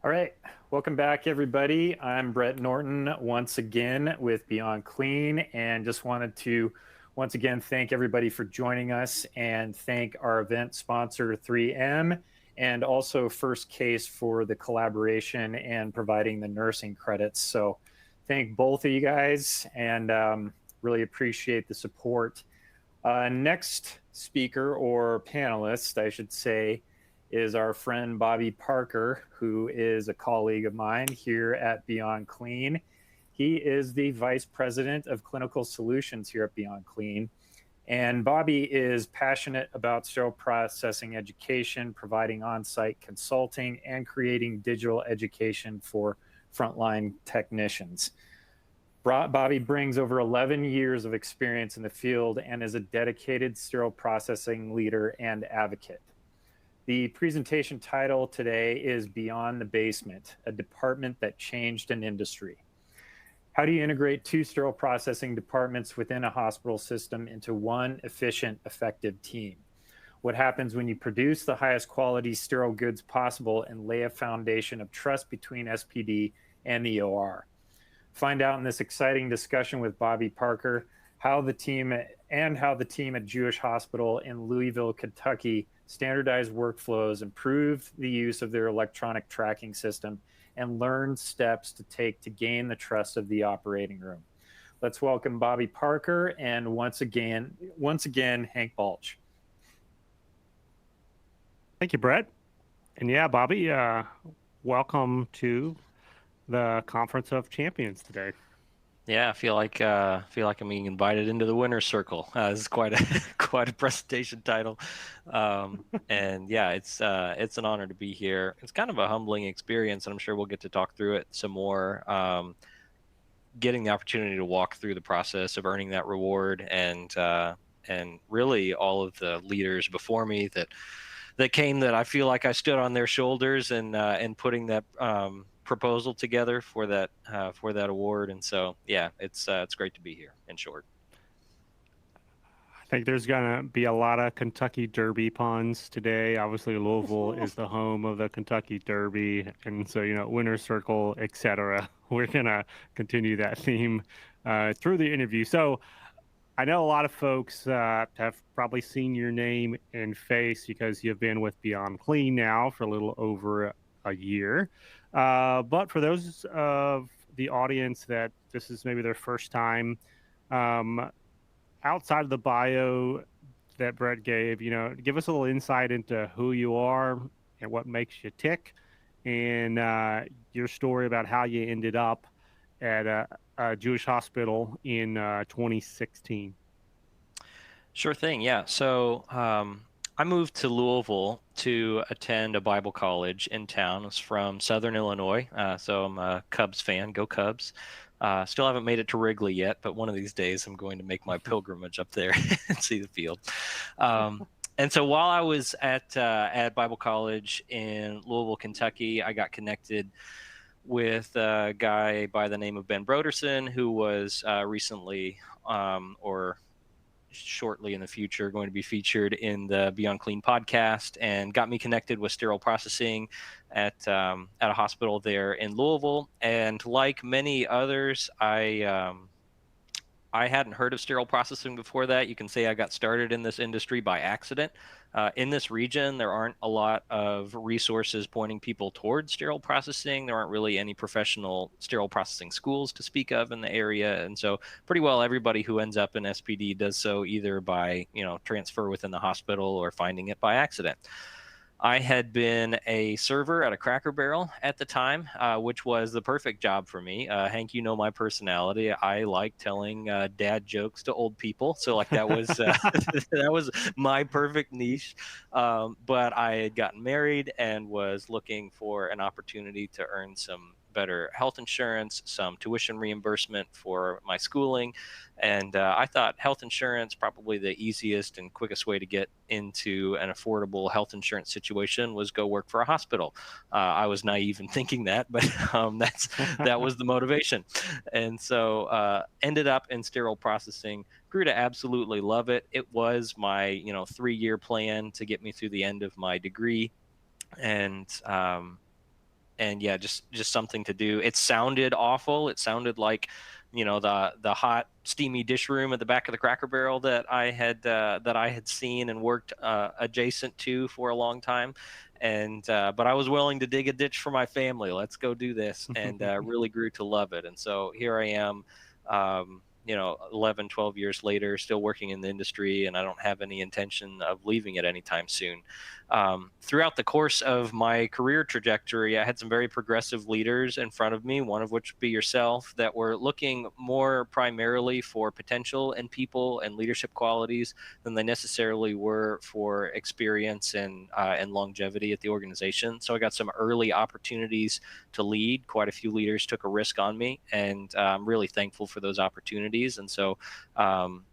All right, welcome back, everybody. I'm Brett Norton once again with Beyond Clean, and just wanted to once again thank everybody for joining us and thank our event sponsor 3M and also First Case for the collaboration and providing the nursing credits. So thank both of you guys and really appreciate the support. Next speaker or panelist, I should say, is our friend Bobby Parker, who is a colleague of mine here at Beyond Clean. He is the Vice President of Clinical Solutions here at Beyond Clean. And Bobby is passionate about sterile processing education, providing on-site consulting, and creating digital education for frontline technicians. Bobby brings over 11 years of experience in the field and is a dedicated sterile processing leader and advocate. The presentation title today is Beyond the Basement, a department that changed an industry. How do you integrate two sterile processing departments within a hospital system into one efficient, effective team? What happens when you produce the highest quality sterile goods possible and lay a foundation of trust between SPD and the OR? Find out in this exciting discussion with Bobby Parker how the team at Jewish Hospital in Louisville, Kentucky standardized workflows, improved the use of their electronic tracking system, and learned steps to take to gain the trust of the operating room. Let's welcome Bobby Parker and once again, Hank Balch. Thank you, Brett. And yeah, Bobby, welcome to the Conference of Champions today. Yeah, I feel like I'm being invited into the winner's circle. This is quite a presentation title, and yeah, it's an honor to be here. It's kind of a humbling experience, and I'm sure we'll get to talk through it some more. Getting the opportunity to walk through the process of earning that reward, and really all of the leaders before me that came, that I feel like I stood on their shoulders and putting that proposal together for that award. And so yeah, it's great to be here, in short. I think there's gonna be a lot of Kentucky Derby puns today. Obviously, Louisville is the home of the Kentucky Derby, and so winner's circle, etc. We're gonna continue that theme through the interview. So I know a lot of folks have probably seen your name and face because you've been with Beyond Clean now for a little over a year. But for those of the audience that this is maybe their first time, outside of the bio that Brett gave, give us a little insight into who you are and what makes you tick, and your story about how you ended up at a Jewish hospital in 2016. Sure thing. Yeah. So I moved to Louisville to attend a Bible college in town. I was from Southern Illinois, so I'm a Cubs fan. Go Cubs. Still haven't made it to Wrigley yet, but one of these days I'm going to make my pilgrimage up there and see the field. And so while I was at Bible college in Louisville, Kentucky, I got connected with a guy by the name of Ben Broderson, who was recently or shortly in the future going to be featured in the Beyond Clean podcast, and got me connected with Sterile Processing at a hospital there in Louisville. And like many others, I hadn't heard of sterile processing before that. You can say I got started in this industry by accident. In this region, there aren't a lot of resources pointing people towards sterile processing. There aren't really any professional sterile processing schools to speak of in the area. And so pretty well everybody who ends up in SPD does so either by, transfer within the hospital or finding it by accident. I had been a server at a Cracker Barrel at the time, which was the perfect job for me. Hank, you know my personality. I like telling dad jokes to old people, so like that was that was my perfect niche. But I had gotten married and was looking for an opportunity to earn some better health insurance, some tuition reimbursement for my schooling. And I thought health insurance, probably the easiest and quickest way to get into an affordable health insurance situation was go work for a hospital. I was naive in thinking that, but that was the motivation. And so ended up in sterile processing, grew to absolutely love it. It was my 3-year plan to get me through the end of my degree. And and yeah, just something to do. It sounded awful. It sounded like, the hot steamy dish room at the back of the Cracker Barrel that I had seen and worked adjacent to for a long time. And but I was willing to dig a ditch for my family. Let's go do this, and really grew to love it. And so here I am, 11, 12 years later, still working in the industry, and I don't have any intention of leaving it anytime soon. Throughout the course of my career trajectory, I had some very progressive leaders in front of me, one of which would be yourself, that were looking more primarily for potential in people and leadership qualities than they necessarily were for experience and longevity at the organization. So I got some early opportunities to lead. Quite a few leaders took a risk on me, and I'm really thankful for those opportunities. And so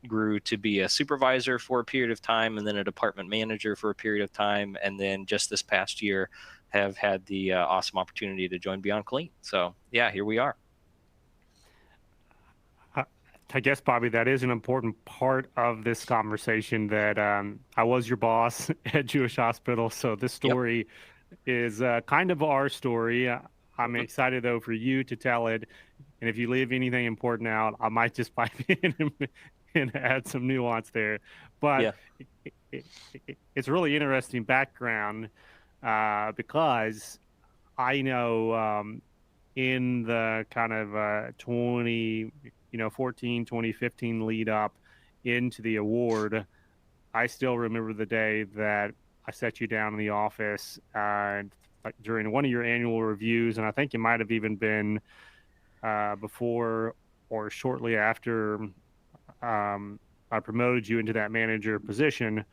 grew to be a supervisor for a period of time, and then a department manager for a period of time, and then just this past year have had the awesome opportunity to join Beyond Clean. So yeah, here we are. I guess, Bobby, that is an important part of this conversation, that I was your boss at Jewish Hospital. So this story is kind of our story. I'm excited, though, for you to tell it. And if you leave anything important out, I might just pipe in and add some nuance there. But it's really interesting background because I know in the kind of 2014, 2015 lead up into the award, I still remember the day that I sat you down in the office like during one of your annual reviews, and I think it might have even been before or shortly after I promoted you into that manager position.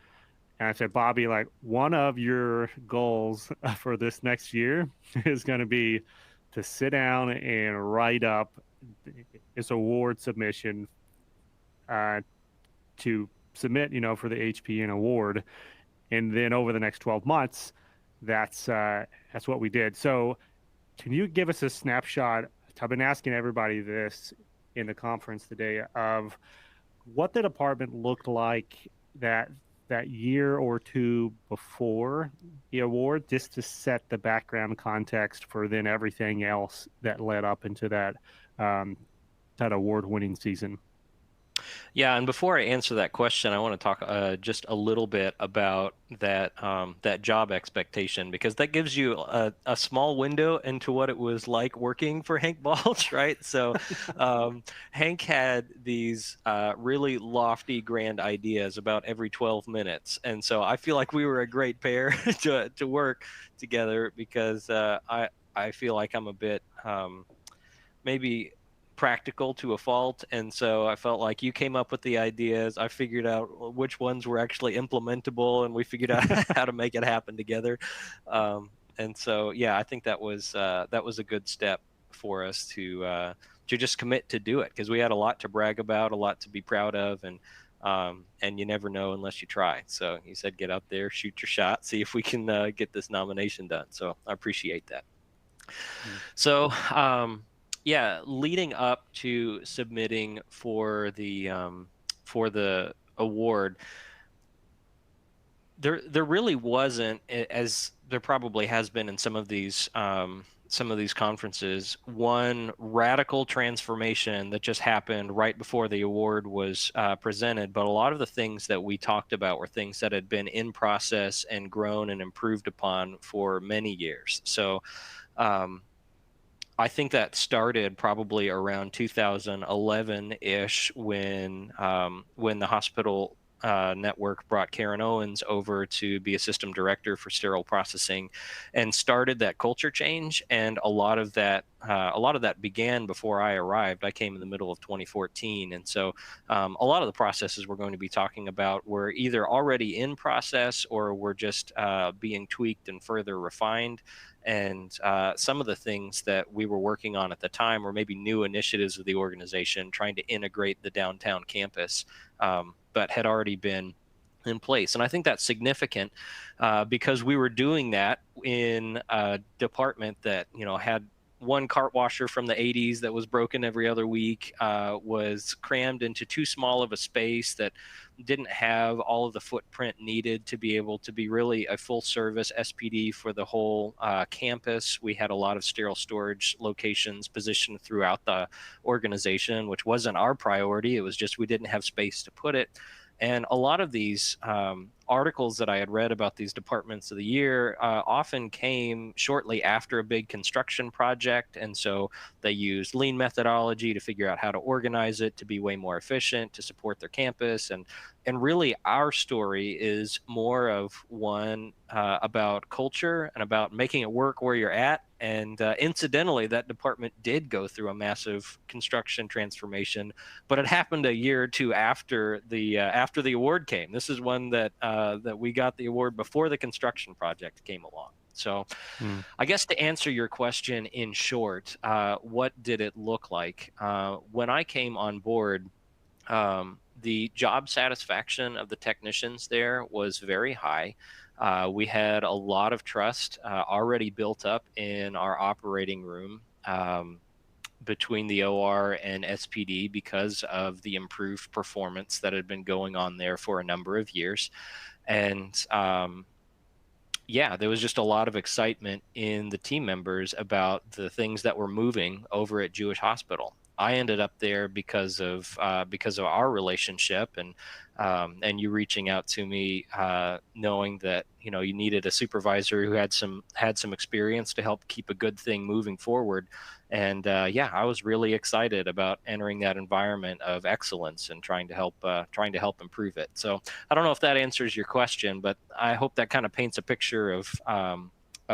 And I said, Bobby, like, one of your goals for this next year is going to be to sit down and write up this award submission to submit, for the HPN award. And then over the next 12 months, that's what we did. So can you give us a snapshot? I've been asking everybody this in the conference today, of what the department looked like that year or two before the award, just to set the background context for then everything else that led up into that award-winning season. Yeah, and before I answer that question, I want to talk just a little bit about that job expectation, because that gives you a small window into what it was like working for Hank Balch, right? So Hank had these really lofty, grand ideas about every 12 minutes, and so I feel like we were a great pair to work together, because I feel like I'm a bit maybe practical to a fault, and so I felt like you came up with the ideas, I figured out which ones were actually implementable, and we figured out how to make it happen together. And so yeah, I think that was a good step for us to just commit to do it, because we had a lot to brag about, a lot to be proud of, and you never know unless you try. So he said, get out there, shoot your shot, see if we can get this nomination done. So I appreciate that. So yeah, leading up to submitting for the award, there really wasn't, as there probably has been in some of these conferences, one radical transformation that just happened right before the award was presented. But a lot of the things that we talked about were things that had been in process and grown and improved upon for many years. So I think that started probably around 2011-ish, when the hospital network brought Karen Owens over to be a system director for Sterile Processing, and started that culture change. And a lot of that began before I arrived. I came in the middle of 2014, and so a lot of the processes we're going to be talking about were either already in process or were just being tweaked and further refined. And some of the things that we were working on at the time were maybe new initiatives of the organization, trying to integrate the downtown campus, but had already been in place. And I think that's significant because we were doing that in a department that had one cart washer from the 80s that was broken every other week, was crammed into too small of a space that didn't have all of the footprint needed to be able to be really a full service SPD for the whole campus. We had a lot of sterile storage locations positioned throughout the organization, which wasn't our priority. It was just we didn't have space to put it. And a lot of these articles that I had read about these departments of the year often came shortly after a big construction project. And so they used lean methodology to figure out how to organize it to be way more efficient, to support their campus. And really, our story is more of one about culture and about making it work where you're at. And incidentally, that department did go through a massive construction transformation, but it happened a year or two after the award came. This is one that that we got the award before the construction project came along. So, I guess to answer your question in short, what did it look like when I came on board? The job satisfaction of the technicians there was very high. We had a lot of trust already built up in our operating room between the OR and SPD because of the improved performance that had been going on there for a number of years. And yeah, there was just a lot of excitement in the team members about the things that were moving over at Jewish Hospital. I ended up there because of our relationship and you reaching out to me, knowing that you needed a supervisor who had some experience to help keep a good thing moving forward. And yeah, I was really excited about entering that environment of excellence and trying to help improve it. So I don't know if that answers your question, but I hope that kind of paints a picture of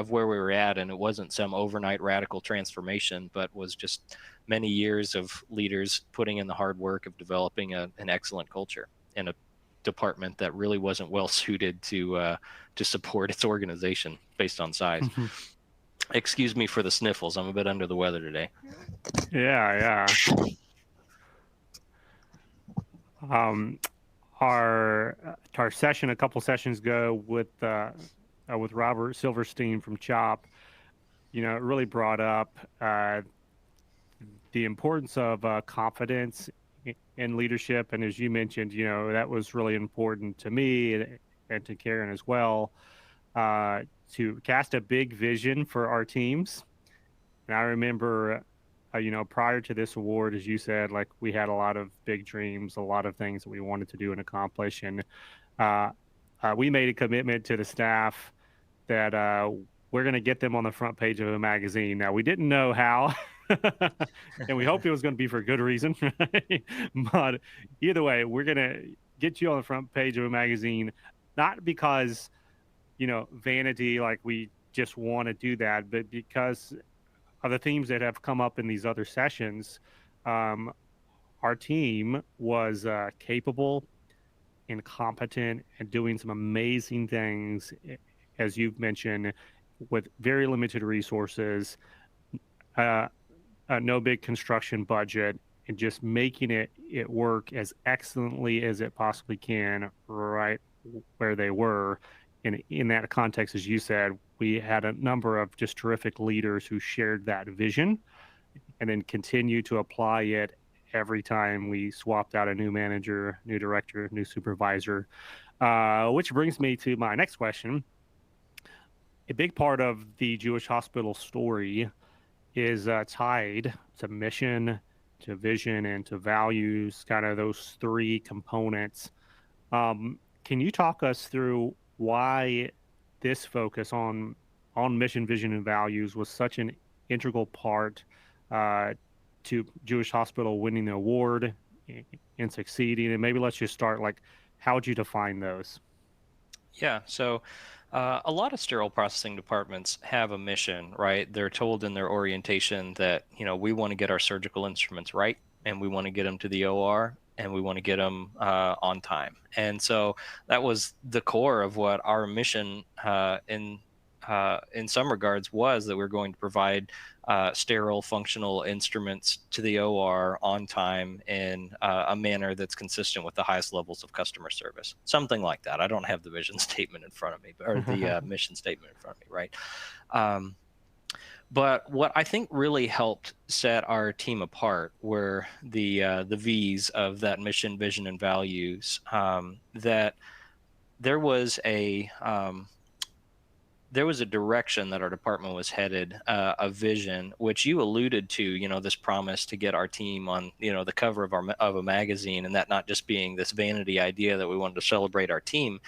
where we were at, and it wasn't some overnight radical transformation, but was just many years of leaders putting in the hard work of developing an excellent culture in a department that really wasn't well suited to support its organization based on size. Excuse me for the sniffles. I'm a bit under the weather today. Yeah. Our session a couple sessions ago with Robert Silverstein from CHOP, it really brought up the importance of confidence in leadership. And as you mentioned, that was really important to me and to Karen as well, to cast a big vision for our teams. And I remember, prior to this award, as you said, like we had a lot of big dreams, a lot of things that we wanted to do and accomplish. And we made a commitment to the staff that we're going to get them on the front page of a magazine. Now, we didn't know how, and we hoped it was going to be for a good reason. Right? But either way, we're going to get you on the front page of a magazine, not because, vanity, like we just want to do that, but because of the themes that have come up in these other sessions. Our team was capable and competent and doing some amazing things, as you've mentioned, with very limited resources, no big construction budget, and just making it work as excellently as it possibly can right where they were. And in that context, as you said, we had a number of just terrific leaders who shared that vision and then continue to apply it every time we swapped out a new manager, new director, new supervisor, which brings me to my next question. A big part of the Jewish Hospital story is tied to mission, to vision, and to values, kind of those three components. Can you talk us through why this focus on mission, vision, and values was such an integral part to Jewish Hospital winning the award and succeeding? And maybe let's just start, like, how would you define those? Yeah, so a lot of sterile processing departments have a mission, right? They're told in their orientation that, we want to get our surgical instruments right, and we want to get them to the OR, and we want to get them on time. And so that was the core of what our mission in some regards was, that we're going to provide sterile functional instruments to the OR on time in a manner that's consistent with the highest levels of customer service. Something like that. I don't have the vision statement in front of me, or the mission statement in front of me, right? But what I think really helped set our team apart were the V's of that mission, vision, and values. That there was a there was a direction that our department was headed, a vision, which you alluded to. This promise to get our team on, the cover of a magazine, and that not just being this vanity idea that we wanted to celebrate our team,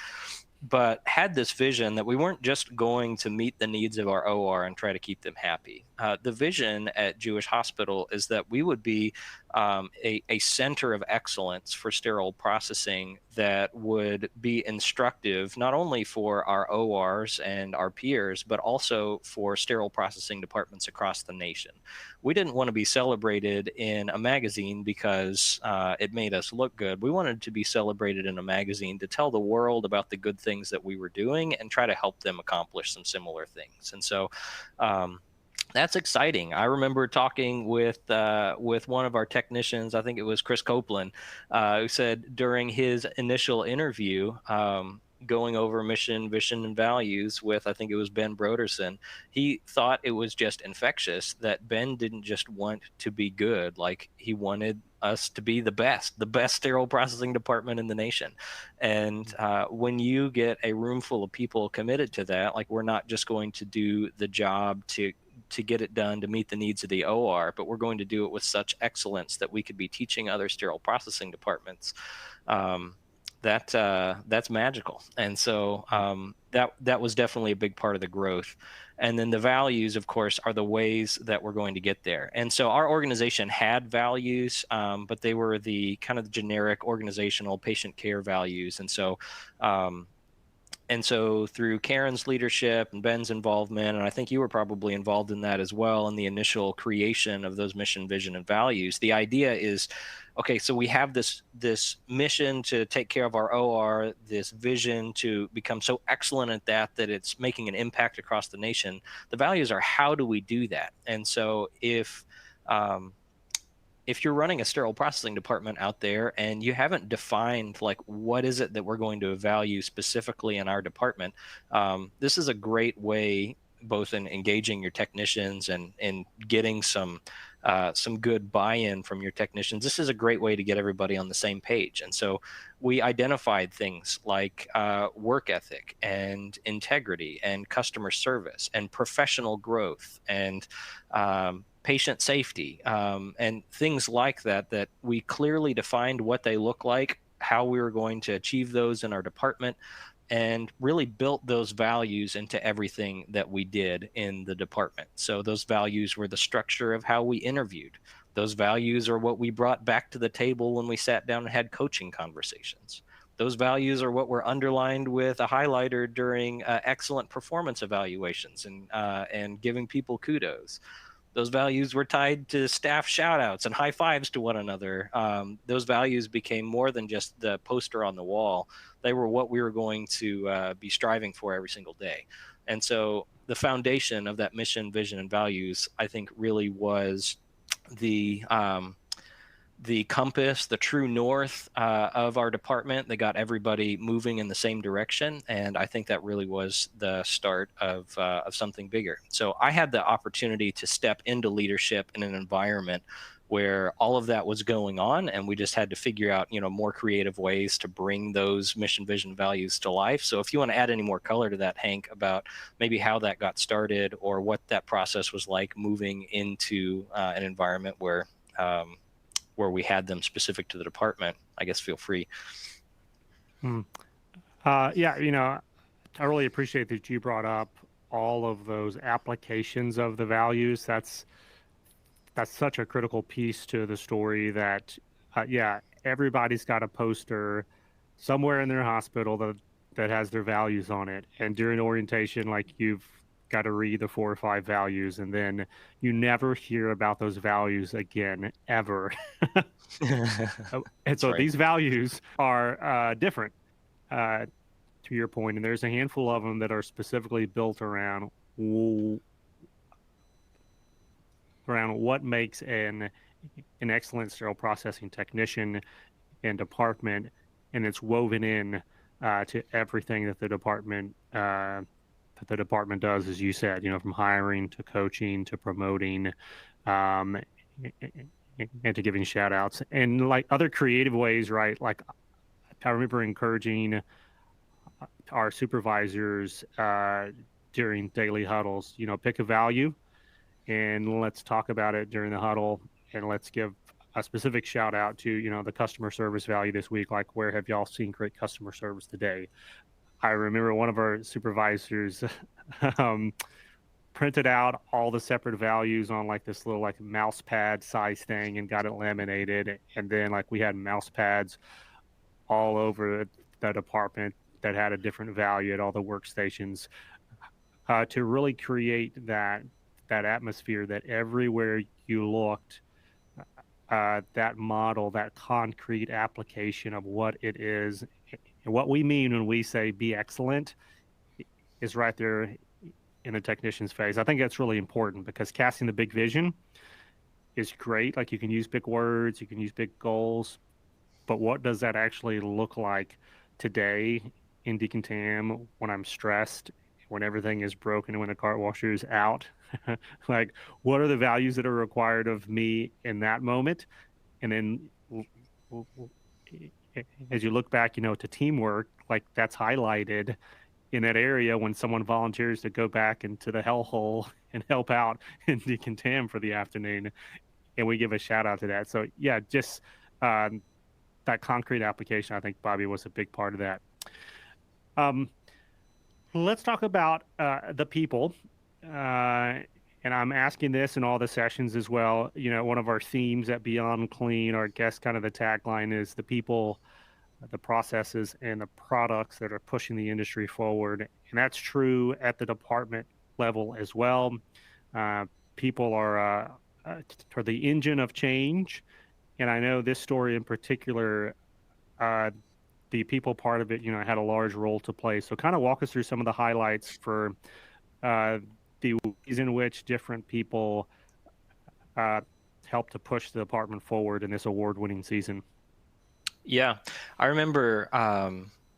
but had this vision that we weren't just going to meet the needs of our OR and try to keep them happy. The vision at Jewish Hospital is that we would be a center of excellence for sterile processing that would be instructive not only for our ORs and our peers, but also for sterile processing departments across the nation. We didn't want to be celebrated in a magazine because it made us look good. We wanted to be celebrated in a magazine to tell the world about the good things that we were doing and try to help them accomplish some similar things. And so that's exciting. I remember talking with one of our technicians. I think it was Chris Copeland, who said during his initial interview, going over mission, vision, and values with, I think it was Ben Broderson, he thought it was just infectious that Ben didn't just want to be good, like he wanted us to be the best sterile processing department in the nation. And when you get a room full of people committed to that, like we're not just going to do the job to get it done to meet the needs of the OR, but we're going to do it with such excellence that we could be teaching other sterile processing departments. That's magical. And so that was definitely a big part of the growth. And then the values, of course, are the ways that we're going to get there. And so our organization had values, but they were the kind of generic organizational patient care values. And so through Karen's leadership and Ben's involvement, and I think you were probably involved in that as well, in the initial creation of those mission, vision, and values, the idea is, okay, so we have this mission to take care of our OR, this vision to become so excellent at that it's making an impact across the nation. The values are, how do we do that? And so if you're running a sterile processing department out there and you haven't defined like what is it that we're going to value specifically in our department, this is a great way, both in engaging your technicians and getting some good buy-in from your technicians. This is a great way to get everybody on the same page. And so we identified things like work ethic and integrity and customer service and professional growth and patient safety, and things like that we clearly defined what they look like, how we were going to achieve those in our department, and really built those values into everything that we did in the department. So those values were the structure of how we interviewed. Those values are what we brought back to the table when we sat down and had coaching conversations. Those values are what were underlined with a highlighter during excellent performance evaluations and giving people kudos. Those values were tied to staff shout outs and high fives to one another. Those values became more than just the poster on the wall. They were what we were going to be striving for every single day. And so the foundation of that mission, vision, and values, I think, really was the compass, the true north of our department. They got everybody moving in the same direction, and I think that really was the start of something bigger. So I had the opportunity to step into leadership in an environment where all of that was going on, and we just had to figure out, more creative ways to bring those mission, vision, values to life. So if you want to add any more color to that, Hank, about maybe how that got started or what that process was like moving into an environment where we had them specific to the department, I guess feel free. Yeah, I really appreciate that you brought up all of those applications of the values. That's such a critical piece to the story that, everybody's got a poster somewhere in their hospital that has their values on it. And during orientation, like, you've got to read the 4 or 5 values, and then you never hear about those values again, ever. And so right. These values are different, to your point, and there's a handful of them that are specifically built around what makes an excellent sterile processing technician and department, and it's woven in to everything that the department that the department does, as you said, from hiring to coaching to promoting, um, and to giving shout outs and like other creative ways, right? Like I remember encouraging our supervisors during daily huddles, pick a value and let's talk about it during the huddle, and let's give a specific shout out to, the customer service value this week. Like, where have y'all seen great customer service today? I remember one of our supervisors um, printed out all the separate values on like this little like mouse pad size thing and got it laminated. And then like we had mouse pads all over the department that had a different value at all the workstations, to really create that atmosphere that everywhere you looked, that model, that concrete application of what it is and what we mean when we say be excellent is right there in the technician's face. I think that's really important because casting the big vision is great. Like you can use big words, you can use big goals, but what does that actually look like today in decontam when I'm stressed, when everything is broken, when the cart washer is out? Like, what are the values that are required of me in that moment? And then as you look back, to teamwork, like that's highlighted in that area when someone volunteers to go back into the hellhole and help out in decontam for the afternoon. And we give a shout out to that. So yeah, just that concrete application, I think, Bobby, was a big part of that. Let's talk about the people. And I'm asking this in all the sessions as well. One of our themes at Beyond Clean, our guest kind of the tagline is the people, the processes, and the products that are pushing the industry forward. And that's true at the department level as well. People are the engine of change. And I know this story in particular, the people part of it, had a large role to play. So kind of walk us through some of the highlights for the ways in which different people help to push the department forward in this award-winning season. Yeah, I remember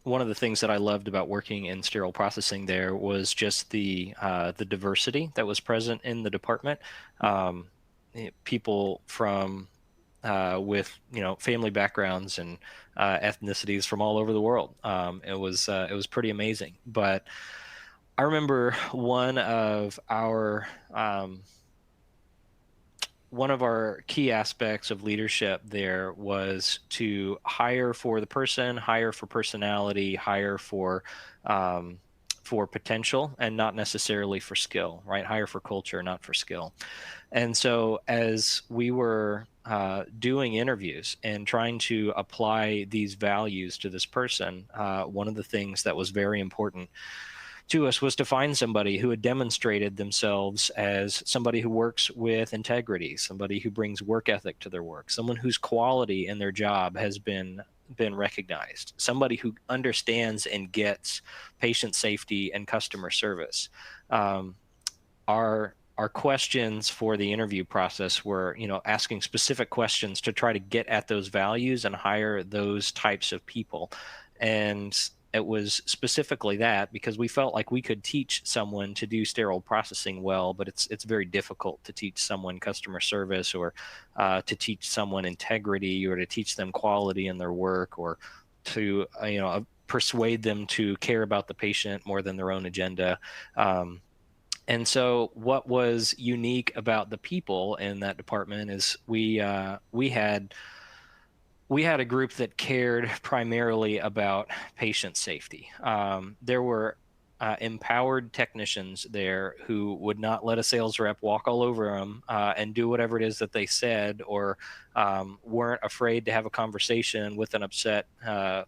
one of the things that I loved about working in sterile processing there was just the diversity that was present in the department. People from with family backgrounds and ethnicities from all over the world. It was pretty amazing. But I remember one of our key aspects of leadership there was to hire for the person, hire for personality, hire for potential, and not necessarily for skill, right? Hire for culture, not for skill. And so as we were doing interviews and trying to apply these values to this person, one of the things that was very important to us was to find somebody who had demonstrated themselves as somebody who works with integrity, somebody who brings work ethic to their work, someone whose quality in their job has been recognized, somebody who understands and gets patient safety and customer service. Our questions for the interview process were, asking specific questions to try to get at those values and hire those types of people. And it was specifically that because we felt like we could teach someone to do sterile processing well, but it's very difficult to teach someone customer service or to teach someone integrity or to teach them quality in their work or to persuade them to care about the patient more than their own agenda. And so what was unique about the people in that department is we had a group that cared primarily about patient safety. There were empowered technicians there who would not let a sales rep walk all over them and do whatever it is that they said, or weren't afraid to have a conversation with an upset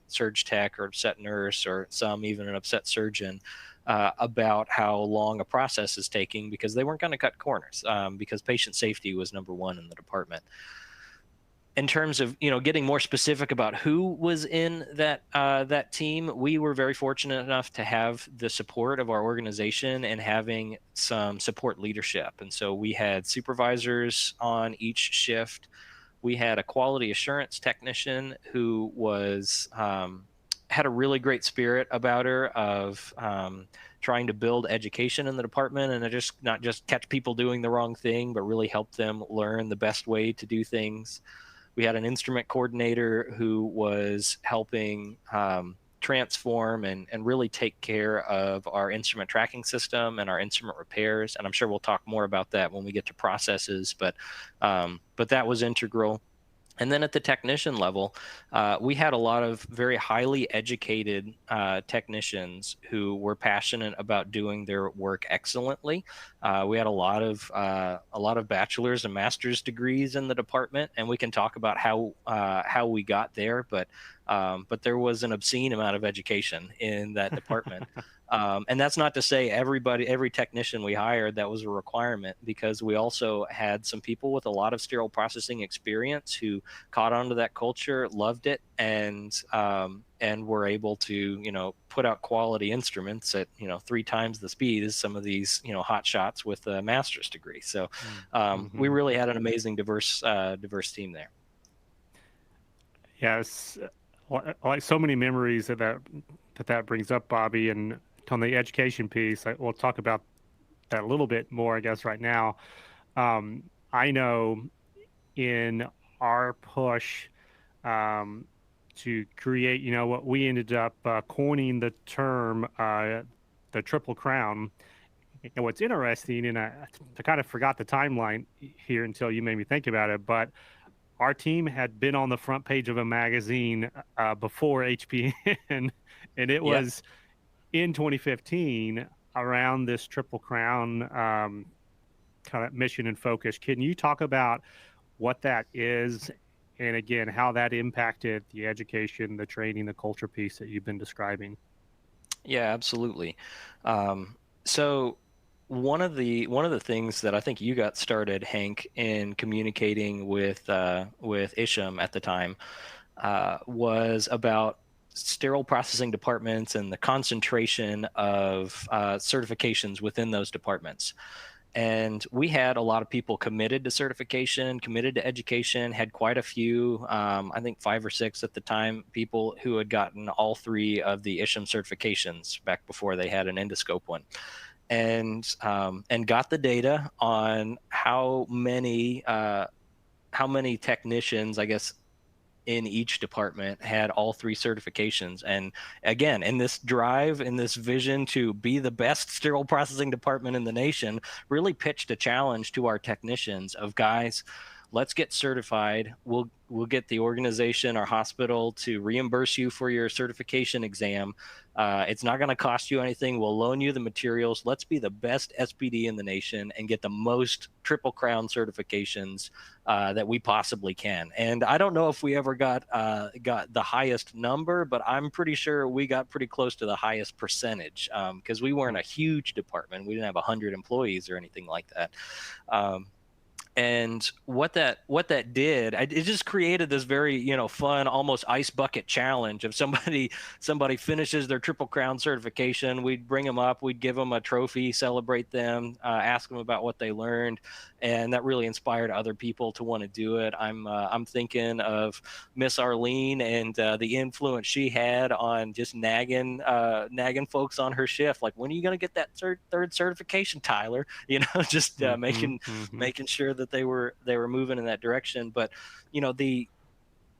surge tech or upset nurse or even an upset surgeon about how long a process is taking, because they weren't going to cut corners, because patient safety was number one in the department. In terms of getting more specific about who was in that team, we were very fortunate enough to have the support of our organization and having some support leadership. And so we had supervisors on each shift. We had a quality assurance technician who was had a really great spirit about her of trying to build education in the department, and just not just catch people doing the wrong thing, but really help them learn the best way to do things. We had an instrument coordinator who was helping transform and really take care of our instrument tracking system and our instrument repairs. And I'm sure we'll talk more about that when we get to processes, but that was integral. And then at the technician level, we had a lot of very highly educated technicians who were passionate about doing their work excellently. We had a lot of bachelor's and master's degrees in the department, and we can talk about how we got there. But there was an obscene amount of education in that department. And that's not to say every technician we hired, that was a requirement, because we also had some people with a lot of sterile processing experience who caught onto that culture, loved it, and were able to, put out quality instruments at, 3 times the speed as some of these, hot shots with a master's degree. So we really had an amazing diverse team there. Yes, like so many memories that brings up, Bobby. And on the education piece, we'll talk about that a little bit more, I guess, right now. I know in our push to create, what we ended up coining the term, the Triple Crown. And what's interesting, and I kind of forgot the timeline here until you made me think about it, but our team had been on the front page of a magazine before HPN, and it was in 2015 around this Triple Crown kind of mission and focus. Can you talk about what that is, and again, how that impacted the education, the training, the culture piece that you've been describing? Yeah, absolutely. So one of the things that I think you got started, Hank, in communicating with Isham at the time was about sterile processing departments and the concentration of certifications within those departments. And we had a lot of people committed to certification, committed to education, had quite a few, I think 5 or 6 at the time, people who had gotten all 3 of the Isham certifications back before they had an endoscope one. And got the data on how many technicians, I guess, in each department had all 3 certifications. And again, in this drive, in this vision to be the best sterile processing department in the nation, really pitched a challenge to our technicians of, guys, let's get certified. We'll get the organization, our hospital, to reimburse you for your certification exam. It's not going to cost you anything. We'll loan you the materials. Let's be the best SPD in the nation and get the most Triple Crown certifications that we possibly can. And I don't know if we ever got the highest number, but I'm pretty sure we got pretty close to the highest percentage, because we weren't a huge department. We didn't have 100 employees or anything like that. And what that did, it just created this very, fun, almost ice bucket challenge of somebody finishes their Triple Crown certification. We'd bring them up, we'd give them a trophy, celebrate them, ask them about what they learned. And that really inspired other people to want to do it. I'm thinking of Miss Arlene and the influence she had on just nagging folks on her shift. Like, when are you going to get that third certification, Tyler? Just making sure that they were moving in that direction. But the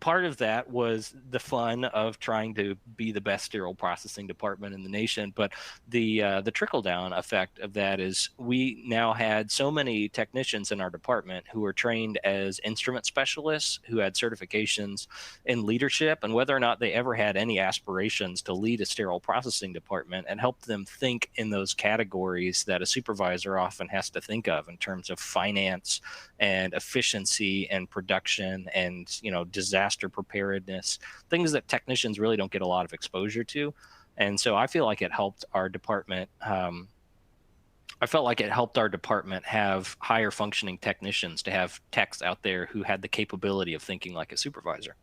part of that was the fun of trying to be the best sterile processing department in the nation. But the trickle down effect of that is we now had so many technicians in our department who were trained as instrument specialists, who had certifications in leadership, and whether or not they ever had any aspirations to lead a sterile processing department, and helped them think in those categories that a supervisor often has to think of in terms of finance and efficiency and production and disaster preparedness, things that technicians really don't get a lot of exposure to. And so I feel like it helped our department. I felt like it helped our department have higher functioning technicians, to have techs out there who had the capability of thinking like a supervisor.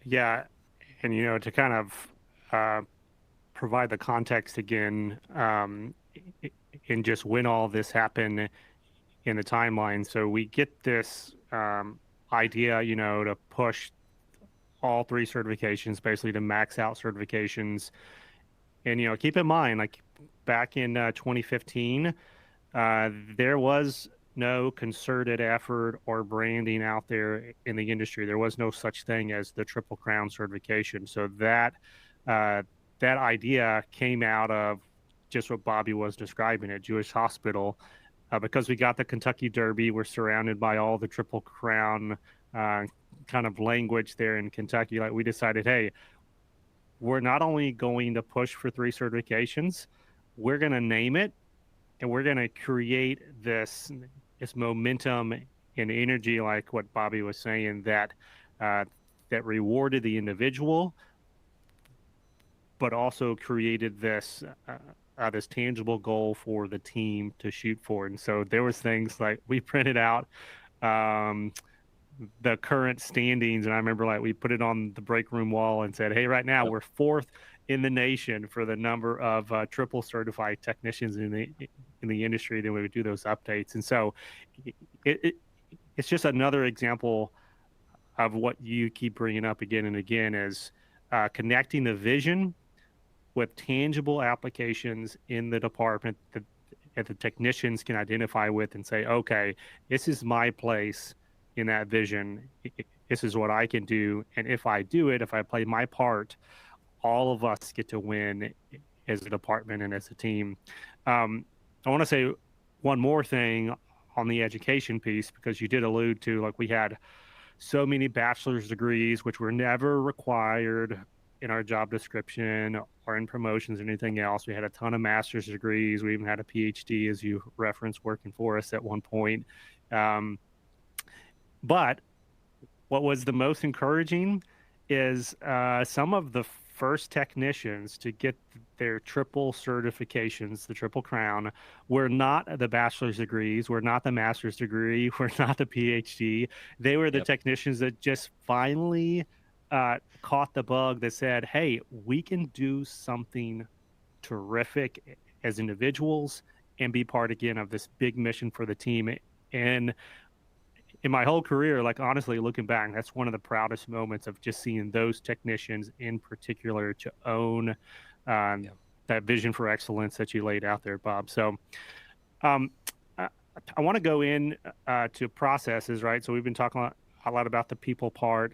Yeah, and to kind of provide the context again, in just when all this happened in the timeline. So we get this idea, to push all 3 certifications, basically to max out certifications. And, keep in mind, like back in 2015, there was no concerted effort or branding out there in the industry. There was no such thing as the Triple Crown certification. So uh, that idea came out of just what Bobby was describing at Jewish Hospital. Because we got the Kentucky Derby, we're surrounded by all the Triple Crown kind of language there in Kentucky. Like we decided, hey, we're not only going to push for 3 certifications, we're going to name it, and we're going to create this momentum and energy, like what Bobby was saying, that rewarded the individual, but also created this tangible goal for the team to shoot for. And so there was things like we printed out the current standings, and I remember like we put it on the break room wall and said, hey, right now we're 4th in the nation for the number of triple certified technicians in the industry. Then we would do those updates. And so it's just another example of what you keep bringing up again and again, is connecting the vision with tangible applications in the department that the technicians can identify with and say, okay, this is my place in that vision. This is what I can do. And if I do it, if I play my part, all of us get to win as a department and as a team. I want to say one more thing on the education piece, because you did allude to, like, we had so many bachelor's degrees, which were never required in our job description or in promotions or anything else. We had a ton of master's degrees. We even had a PhD, as you referenced, working for us at one point. But what was the most encouraging is some of the first technicians to get their triple certifications, the Triple Crown, were not the bachelor's degrees, were not the master's degree, were not the PhD. They were the technicians that just finally caught the bug that said, hey, we can do something terrific as individuals and be part again of this big mission for the team. And in my whole career, like, honestly, looking back, that's one of the proudest moments of just seeing those technicians in particular to own that vision for excellence that you laid out there, Bob. So I want to go in to processes, right? So we've been talking a lot about the people part,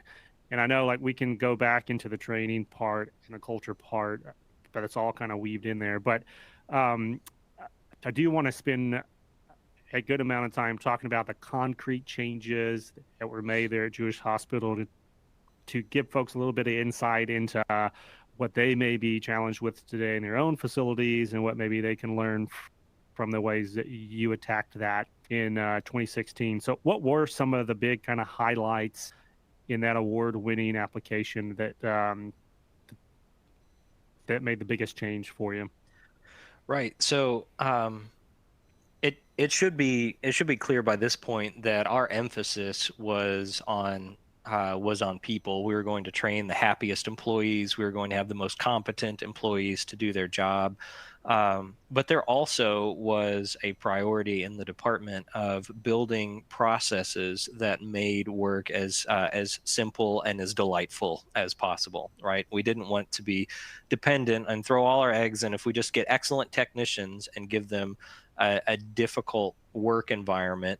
and I know, like, we can go back into the training part and the culture part, but it's all kind of weaved in there. But I do want to spend a good amount of time talking about the concrete changes that were made there at Jewish Hospital to give folks a little bit of insight into what they may be challenged with today in their own facilities, and what maybe they can learn from the ways that you attacked that in 2016. So what were some of the big kind of highlights in that award-winning application that that made the biggest change for you? Right. So it should be clear by this point that our emphasis was on people. We were going to train the happiest employees. We were going to have the most competent employees to do their job. But there also was a priority in the department of building processes that made work as simple and as delightful as possible, right? We didn't want to be dependent and throw all our eggs in. If we just get excellent technicians and give them a difficult work environment,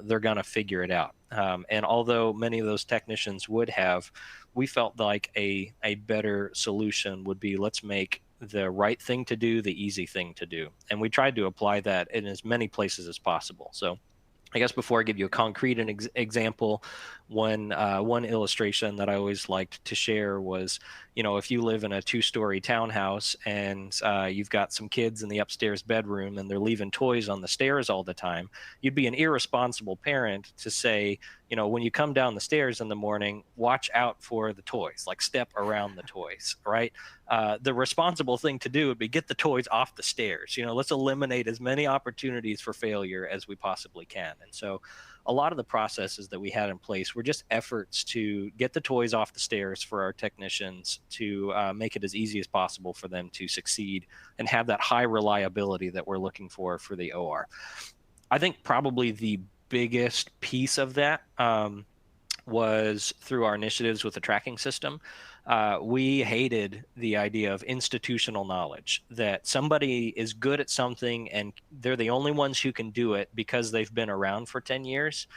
they're going to figure it out. And although many of those technicians would have, we felt like a better solution would be, let's make the right thing to do the easy thing to do. And we tried to apply that in as many places as possible. So I guess before I give you a concrete example, one illustration that I always liked to share was, if you live in a 2-story townhouse and you've got some kids in the upstairs bedroom and they're leaving toys on the stairs all the time, you'd be an irresponsible parent to say, when you come down the stairs in the morning, watch out for the toys, like step around the toys, right? The responsible thing to do would be get the toys off the stairs. Let's eliminate as many opportunities for failure as we possibly can. And so a lot of the processes that we had in place were just efforts to get the toys off the stairs for our technicians, to make it as easy as possible for them to succeed and have that high reliability that we're looking for the OR. I think probably the biggest piece of that was through our initiatives with the tracking system. We hated the idea of institutional knowledge, that somebody is good at something and they're the only ones who can do it because they've been around for 10 years.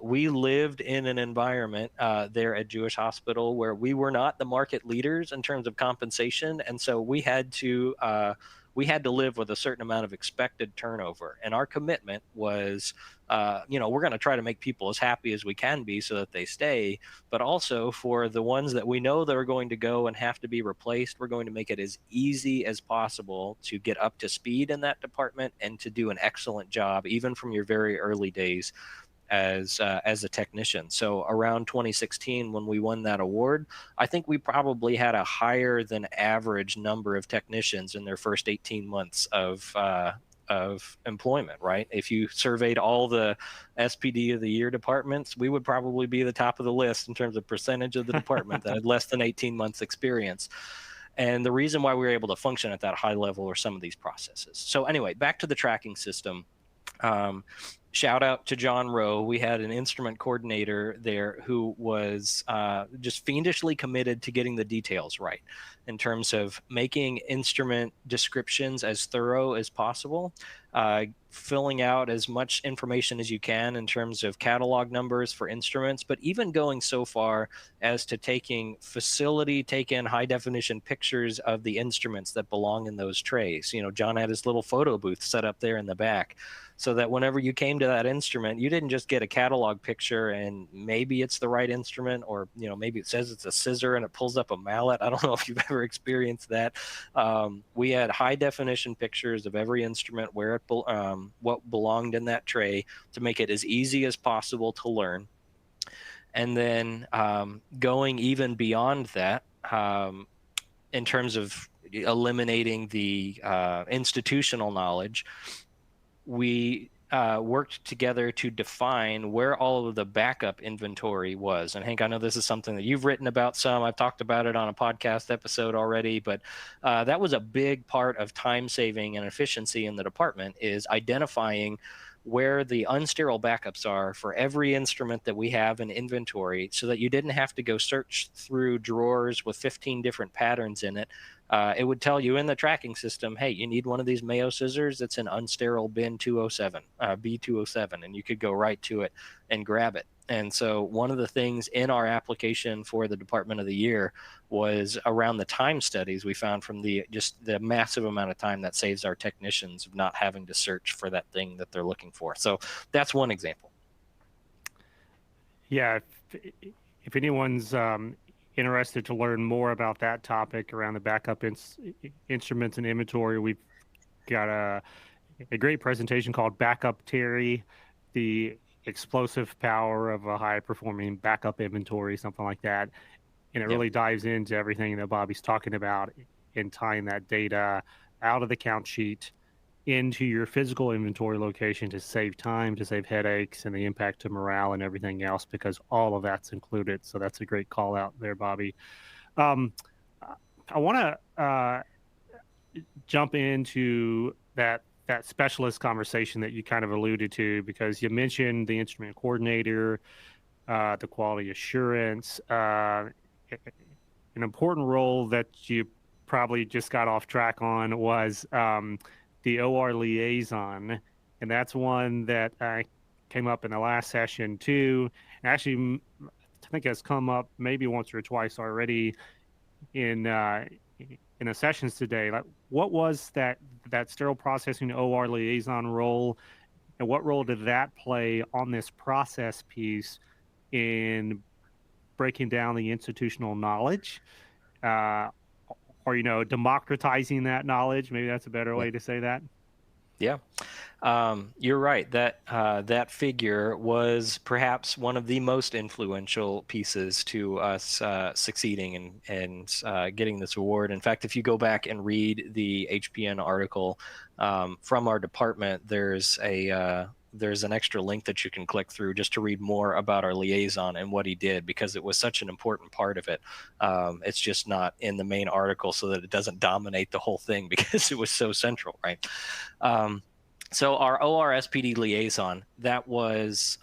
We lived in an environment there at Jewish Hospital where we were not the market leaders in terms of compensation, and so we had to live with a certain amount of expected turnover. And our commitment was, we're going to try to make people as happy as we can be so that they stay, but also for the ones that we know that are going to go and have to be replaced, we're going to make it as easy as possible to get up to speed in that department and to do an excellent job, even from your very early days as a technician. So around 2016, when we won that award, I think we probably had a higher than average number of technicians in their first 18 months of employment. Right? If you surveyed all the SPD of the year departments, we would probably be the top of the list in terms of percentage of the department that had less than 18 months experience. And the reason why we were able to function at that high level are some of these processes. So anyway, back to the tracking system. Shout out to John Rowe. We had an instrument coordinator there who was just fiendishly committed to getting the details right in terms of making instrument descriptions as thorough as possible, filling out as much information as you can in terms of catalog numbers for instruments, but even going so far as to take in high definition pictures of the instruments that belong in those trays. John had his little photo booth set up there in the back, so that whenever you came to that instrument, you didn't just get a catalog picture and maybe it's the right instrument, or maybe it says it's a scissor and it pulls up a mallet. I don't know if you've ever experienced that. We had high definition pictures of every instrument, where what belonged in that tray, to make it as easy as possible to learn. And then going even beyond that, in terms of eliminating the institutional knowledge, we worked together to define where all of the backup inventory was. And Hank, I know this is something that you've written about some. I've talked about it on a podcast episode already, but that was a big part of time saving and efficiency in the department, is identifying where the unsterile backups are for every instrument that we have in inventory, so that you didn't have to go search through drawers with 15 different patterns in it. It would tell you in the tracking system, hey, you need one of these Mayo scissors. It's an unsterile bin 207, B207, and you could go right to it and grab it. And so one of the things in our application for the Department of the Year was around the time studies we found from the massive amount of time that saves our technicians of not having to search for that thing that they're looking for. So that's one example. Yeah, if anyone's interested to learn more about that topic around the backup instruments and inventory, we've got a great presentation called Backup Terry, the explosive power of a high-performing backup inventory, something like that. And it really dives into everything that Bobby's talking about in tying that data out of the count sheet into your physical inventory location to save time, to save headaches, and the impact to morale and everything else, because all of that's included. So that's a great call out there, Bobby. I want to jump into that specialist conversation that you kind of alluded to, because you mentioned the instrument coordinator, the quality assurance, an important role that you probably just got off track on was the OR liaison, and that's one that came up in the last session too. And actually, I think has come up maybe once or twice already in the sessions today. Like, what was that sterile processing OR liaison role, and what role did that play on this process piece in breaking down the institutional knowledge, or democratizing that knowledge? Maybe that's a better way to say that. Yeah, you're right. That figure was perhaps one of the most influential pieces to us succeeding and getting this award. In fact, if you go back and read the HPN article from our department, there's an extra link that you can click through just to read more about our liaison and what he did, because it was such an important part of it. It's just not in the main article so that it doesn't dominate the whole thing, because it was so central, right? So our OR SPD liaison, that was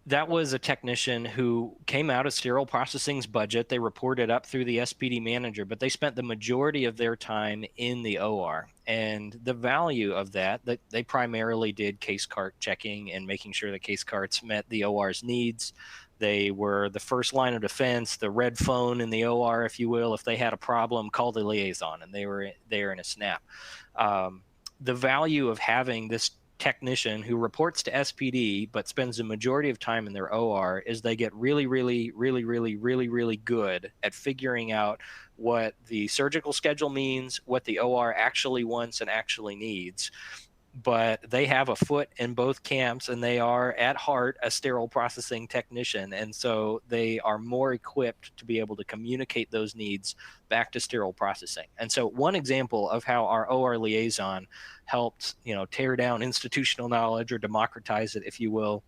That was a technician who came out of Sterile Processing's budget. They reported up through the SPD manager, but they spent the majority of their time in the OR. And the value of that they primarily did case cart checking and making sure the case carts met the OR's needs. They were the first line of defense, the red phone in the OR, if you will. If they had a problem, call the liaison, and they were there in a snap. The value of having this technician who reports to SPD but spends the majority of time in their OR is they get really, really, really, really, really, really good at figuring out what the surgical schedule means, what the OR actually wants and actually needs. But they have a foot in both camps, and they are at heart a sterile processing technician. And so they are more equipped to be able to communicate those needs back to sterile processing. And so one example of how our OR liaison helped, tear down institutional knowledge or democratize it, if you will,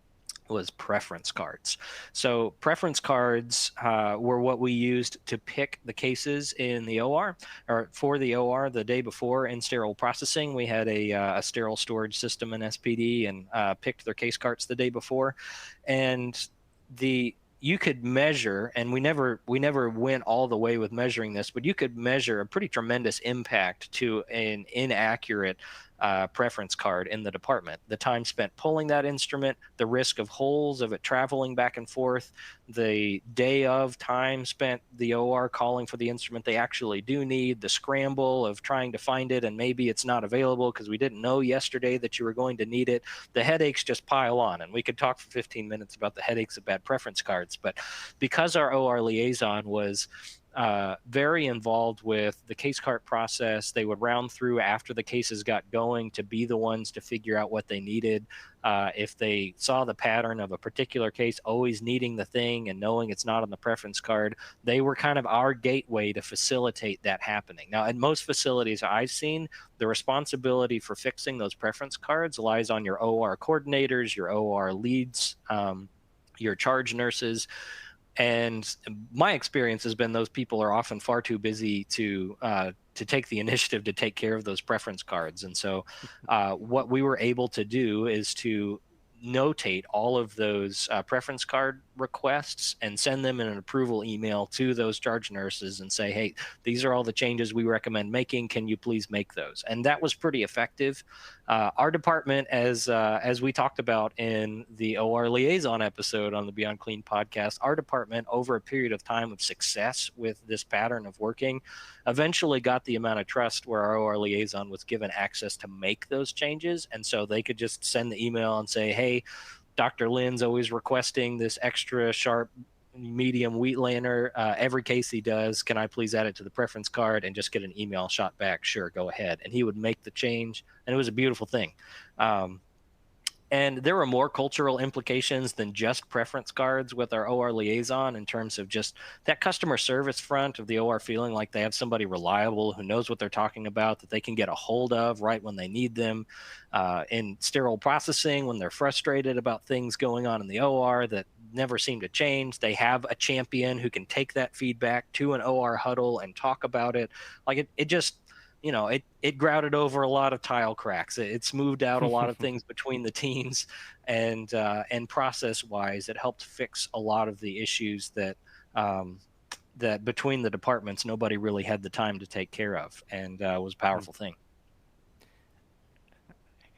was preference cards. So preference cards were what we used to pick the cases in the OR, or for the OR the day before. In sterile processing, we had a sterile storage system in SPD, and picked their case carts the day before. And you could measure, and we never went all the way with measuring this, but you could measure a pretty tremendous impact to an inaccurate preference card in the department. The time spent pulling that instrument, the risk of holes of it traveling back and forth, the day of time spent the OR calling for the instrument they actually do need, the scramble of trying to find it and maybe it's not available because we didn't know yesterday that you were going to need it. The headaches just pile on, and we could talk for 15 minutes about the headaches of bad preference cards. But because our OR liaison was very involved with the case cart process, they would round through after the cases got going to be the ones to figure out what they needed. If they saw the pattern of a particular case always needing the thing and knowing it's not on the preference card, they were kind of our gateway to facilitate that happening. Now, in most facilities I've seen, the responsibility for fixing those preference cards lies on your OR coordinators, your OR leads, your charge nurses. And my experience has been those people are often far too busy to take the initiative to take care of those preference cards. And so what we were able to do is to notate all of those preference card requests and send them in an approval email to those charge nurses and say, hey, these are all the changes we recommend making. Can you please make those? And that was pretty effective. Our department, as we talked about in the OR liaison episode on the Beyond Clean podcast, our department, over a period of time of success with this pattern of working, eventually got the amount of trust where our OR liaison was given access to make those changes. And so they could just send the email and say, hey, Dr. Lynn's always requesting this extra sharp medium wheat lantern. Every case he does, can I please add it to the preference card? And just get an email shot back. Sure, go ahead. And he would make the change. And it was a beautiful thing. And there were more cultural implications than just preference cards with our OR liaison, in terms of just that customer service front of the OR feeling like they have somebody reliable who knows what they're talking about, that they can get a hold of right when they need them. In sterile processing, when they're frustrated about things going on in the OR that never seem to change, they have a champion who can take that feedback to an OR huddle and talk about it. Like it just, it grouted over a lot of tile cracks. It smoothed out a lot of things between the teams, and process wise, it helped fix a lot of the issues that that between the departments nobody really had the time to take care of, and was a powerful thing.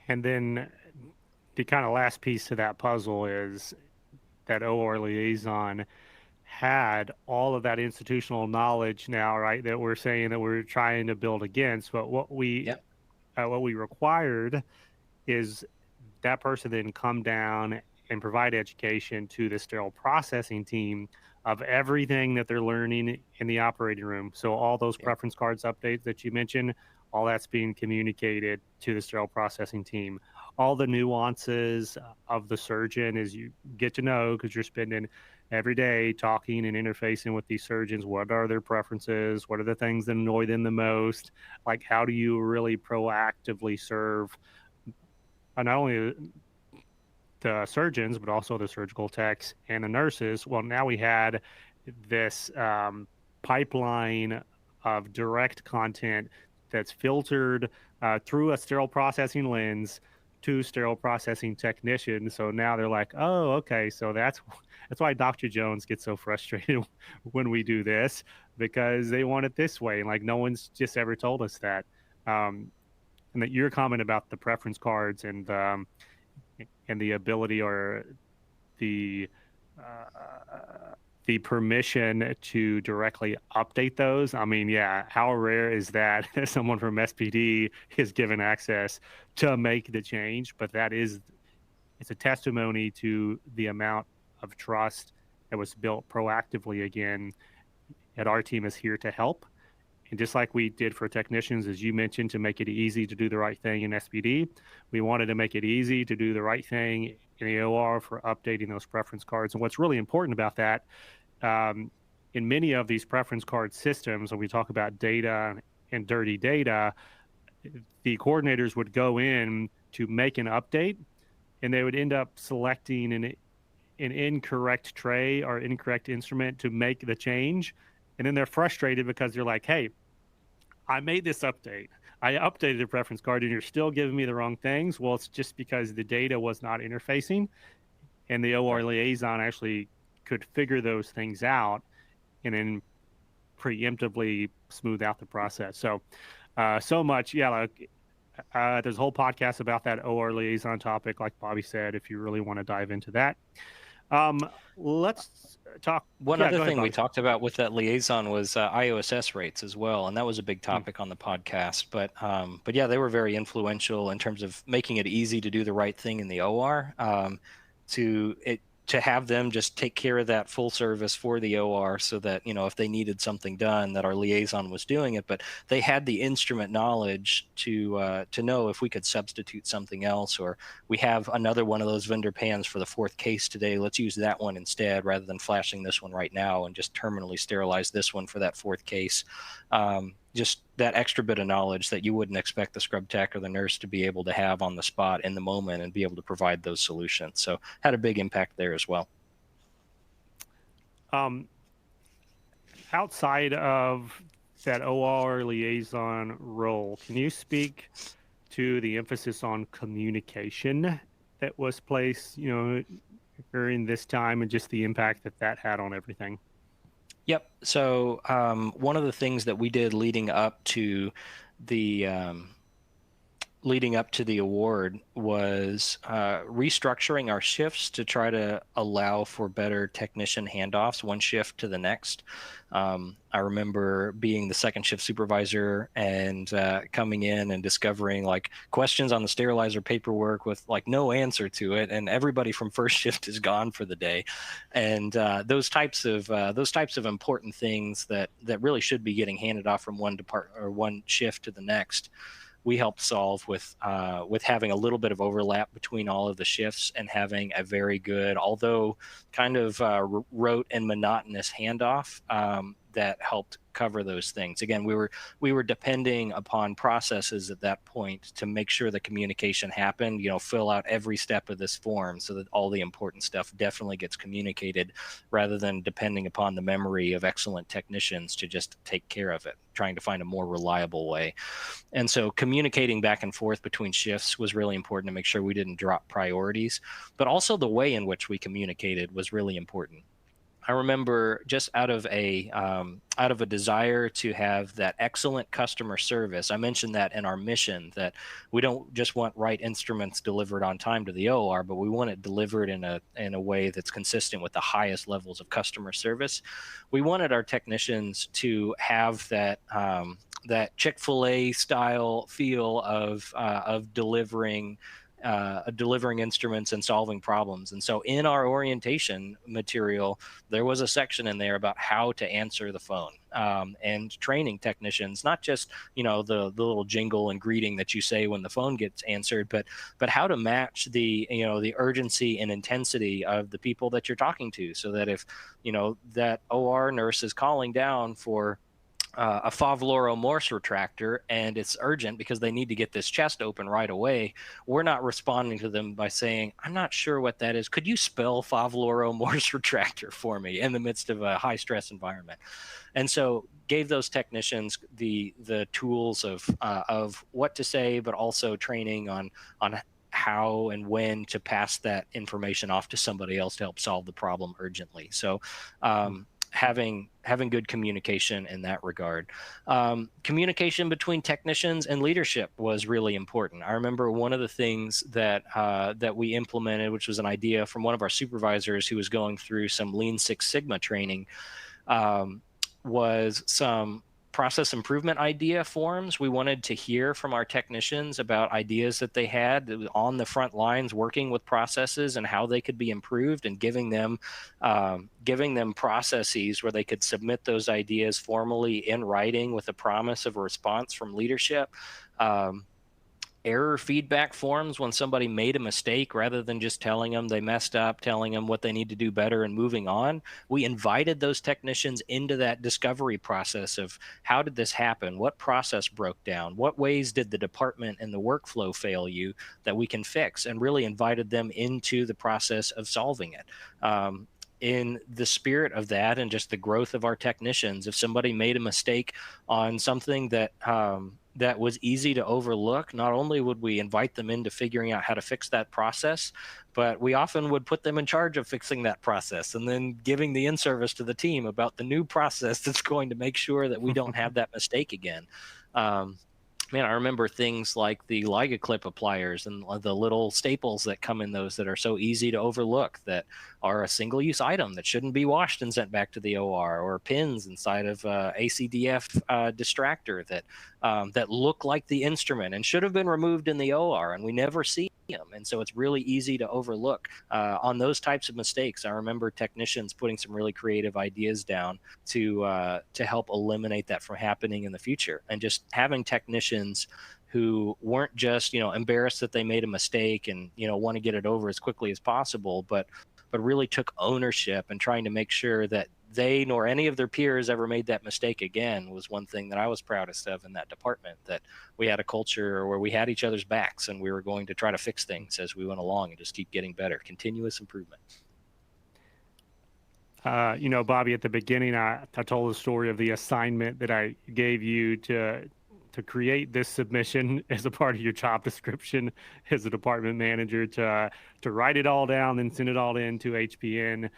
And then the kind of last piece to that puzzle is that OR liaison had all of that institutional knowledge now, right, that we're saying that we're trying to build against. But what we required is that person then come down and provide education to the sterile processing team of everything that they're learning in the operating room. So all those preference cards updates that you mentioned, all that's being communicated to the sterile processing team. All the nuances of the surgeon, as you get to know, because you're spending every day talking and interfacing with these surgeons. What are their preferences? What are the things that annoy them the most? Like, how do you really proactively serve not only the surgeons, but also the surgical techs and the nurses? Well, now we had this pipeline of direct content that's filtered through a sterile processing lens two sterile processing technicians. So now they're like, oh, okay, so that's why Dr. Jones gets so frustrated when we do this, because they want it this way. And like no one's just ever told us that. And that your comment about the preference cards and the ability or the the permission to directly update those. I mean, yeah, how rare is that someone from SPD is given access to make the change? But it's a testimony to the amount of trust that was built proactively again. And our team is here to help. And just like we did for technicians, as you mentioned, to make it easy to do the right thing in SPD, we wanted to make it easy to do the right thing in the OR for updating those preference cards. And what's really important about that, in many of these preference card systems, when we talk about data and dirty data, the coordinators would go in to make an update, and they would end up selecting an incorrect tray or incorrect instrument to make the change. And then they're frustrated because they're like, hey, I made this update. I updated the preference card and you're still giving me the wrong things. Well, it's just because the data was not interfacing, and the OR liaison actually could figure those things out and then preemptively smooth out the process. So, so much. Yeah. Like, there's a whole podcast about that OR liaison topic, like Bobby said, if you really want to dive into that. Let's talk. One Yeah, other go ahead, thing we Bobby. talked about with that liaison was IOSS rates as well, and that was a big topic on the podcast. But yeah, they were very influential in terms of making it easy to do the right thing in the OR. To have them just take care of that full service for the OR, so that if they needed something done, that our liaison was doing it. But they had the instrument knowledge to know if we could substitute something else, or we have another one of those vendor pans for the fourth case today. Let's use that one instead, rather than flashing this one right now and just terminally sterilize this one for that fourth case. Just that extra bit of knowledge that you wouldn't expect the scrub tech or the nurse to be able to have on the spot in the moment and be able to provide those solutions. So had a big impact there as well. Outside of that OR liaison role, can you speak to the emphasis on communication that was placed, during this time, and just the impact that had on everything? Yep. So one of the things that we did leading up to the award was restructuring our shifts to try to allow for better technician handoffs, one shift to the next. I remember being the second shift supervisor and coming in and discovering like questions on the sterilizer paperwork with like no answer to it, and everybody from first shift is gone for the day. And those types of important things that really should be getting handed off from one department or one shift to the next, we helped solve with having a little bit of overlap between all of the shifts and having a very good, although kind of rote and monotonous handoff that helped cover those things. Again, we were depending upon processes at that point to make sure the communication happened. Fill out every step of this form so that all the important stuff definitely gets communicated, rather than depending upon the memory of excellent technicians to just take care of it, trying to find a more reliable way. And so communicating back and forth between shifts was really important to make sure we didn't drop priorities, but also the way in which we communicated was really important. I remember just out of a desire to have that excellent customer service. I mentioned that in our mission, that we don't just want right instruments delivered on time to the OR, but we want it delivered in a way that's consistent with the highest levels of customer service. We wanted our technicians to have that Chick-fil-A style feel of delivering instruments and solving problems. And so in our orientation material, there was a section in there about how to answer the phone, and training technicians, not just, the little jingle and greeting that you say when the phone gets answered, but how to match the urgency and intensity of the people that you're talking to, so that if, that OR nurse is calling down for a Favloro Morse retractor and it's urgent because they need to get this chest open right away, we're not responding to them by saying, I'm not sure what that is. Could you spell Favloro Morse retractor for me, in the midst of a high stress environment? And so gave those technicians the tools of what to say, but also training on how and when to pass that information off to somebody else to help solve the problem urgently. So having good communication in that regard. Communication between technicians and leadership was really important. I remember one of the things that that we implemented, which was an idea from one of our supervisors who was going through some Lean Six Sigma training, was some process improvement idea forms. We wanted to hear from our technicians about ideas that they had on the front lines working with processes and how they could be improved, and giving them processes where they could submit those ideas formally in writing with a promise of a response from leadership. Error feedback forms when somebody made a mistake, rather than just telling them they messed up, telling them what they need to do better and moving on. We invited those technicians into that discovery process of how did this happen? What process broke down? What ways did the department and the workflow fail you that we can fix? And really invited them into the process of solving it. In the spirit of that and just the growth of our technicians, if somebody made a mistake on something that that was easy to overlook, not only would we invite them into figuring out how to fix that process, but we often would put them in charge of fixing that process and then giving the in-service to the team about the new process that's going to make sure that we don't have that mistake again. Man, I remember things like the Liga clip appliers and the little staples that come in those that are so easy to overlook, that are a single-use item that shouldn't be washed and sent back to the OR, or pins inside of ACDF distractor that look like the instrument and should have been removed in the OR, and we never see them. And so it's really easy to overlook on those types of mistakes. I remember technicians putting some really creative ideas down to help eliminate that from happening in the future, and just having technicians who weren't just embarrassed that they made a mistake and want to get it over as quickly as possible, but really took ownership and trying to make sure that they nor any of their peers ever made that mistake again, was one thing that I was proudest of in that department, that we had a culture where we had each other's backs and we were going to try to fix things as we went along and just keep getting better. Continuous improvement. Bobby, at the beginning, I told the story of the assignment that I gave you to create this submission as a part of your job description as a department manager, to write it all down and send it all in to HPN.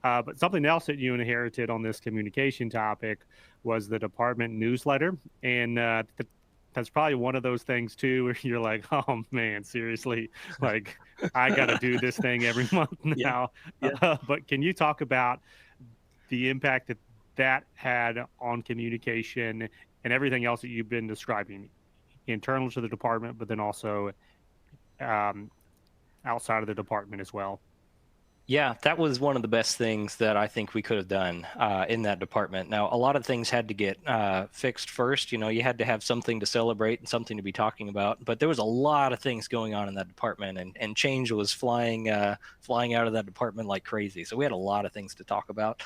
But something else that you inherited on this communication topic was the department newsletter. And that's probably one of those things too, where you're like, oh man, seriously, like I got to do this thing every month now. Yeah. But can you talk about the impact that had on communication and everything else that you've been describing, internal to the department, but then also outside of the department as well? Yeah, that was one of the best things that I think we could have done in that department. Now, a lot of things had to get fixed first. You had to have something to celebrate and something to be talking about. But there was a lot of things going on in that department, and change was flying out of that department like crazy. So we had a lot of things to talk about.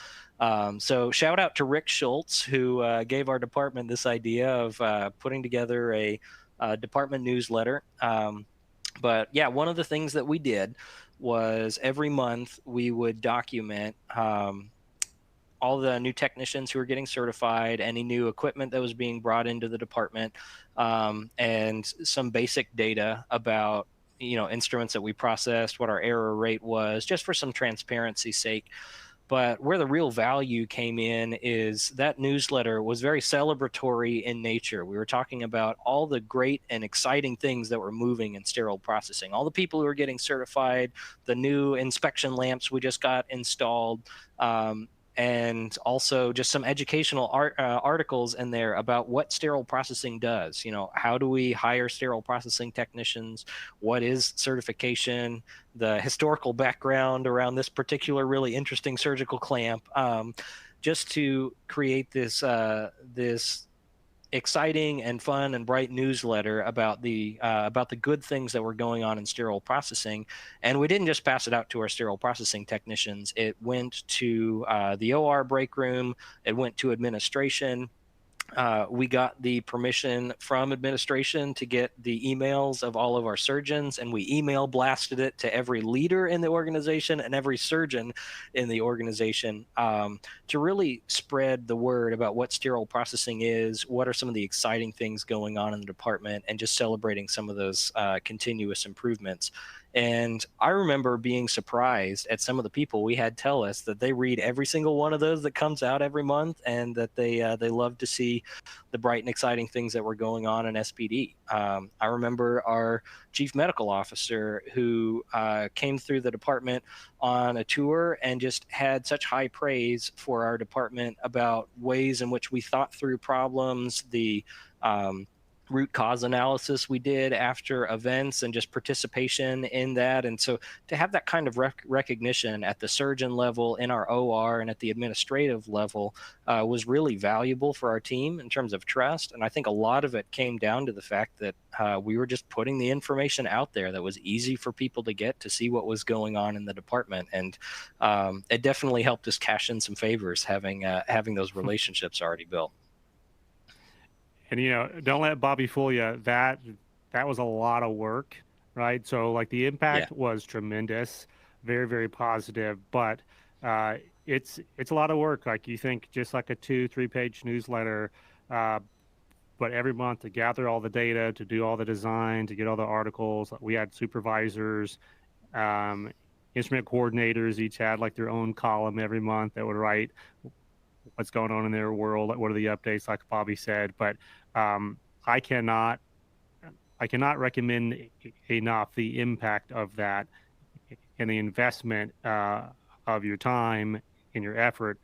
So shout out to Rick Schultz, who gave our department this idea of putting together a department newsletter. But yeah, one of the things that we did was every month we would document all the new technicians who were getting certified, any new equipment that was being brought into the department, and some basic data about instruments that we processed, what our error rate was, just for some transparency's sake. But where the real value came in is that newsletter was very celebratory in nature. We were talking about all the great and exciting things that were moving in sterile processing, all the people who were getting certified, the new inspection lamps we just got installed, and also just some educational articles in there about what sterile processing does. How do we hire sterile processing technicians? What is certification? The historical background around this particular really interesting surgical clamp, just to create this exciting and fun and bright newsletter about the good things that were going on in sterile processing. And we didn't just pass it out to our sterile processing technicians. It went to the OR break room. It went to administration. We got the permission from administration to get the emails of all of our surgeons, and we email blasted it to every leader in the organization and every surgeon in the organization, to really spread the word about what sterile processing is, what are some of the exciting things going on in the department, and just celebrating some of those continuous improvements. And I remember being surprised at some of the people we had tell us that they read every single one of those that comes out every month, and that they love to see the bright and exciting things that were going on in SPD. I remember our chief medical officer who came through the department on a tour and just had such high praise for our department about ways in which we thought through problems, the root cause analysis we did after events, and just participation in that. And so to have that kind of recognition at the surgeon level, in our OR, and at the administrative level was really valuable for our team in terms of trust. And I think a lot of it came down to the fact that we were just putting the information out there that was easy for people to get to see what was going on in the department. And it definitely helped us cash in some favors having those relationships already built. And don't let Bobby fool you. That was a lot of work, right? So like the impact was tremendous, very, very positive, but it's a lot of work. Like you think just like a 2-3 page newsletter, but every month to gather all the data, to do all the design, to get all the articles. We had supervisors, instrument coordinators each had like their own column every month that would write what's going on in their world, what are the updates, like Bobby said. But I cannot recommend enough the impact of that and the investment of your time and your effort.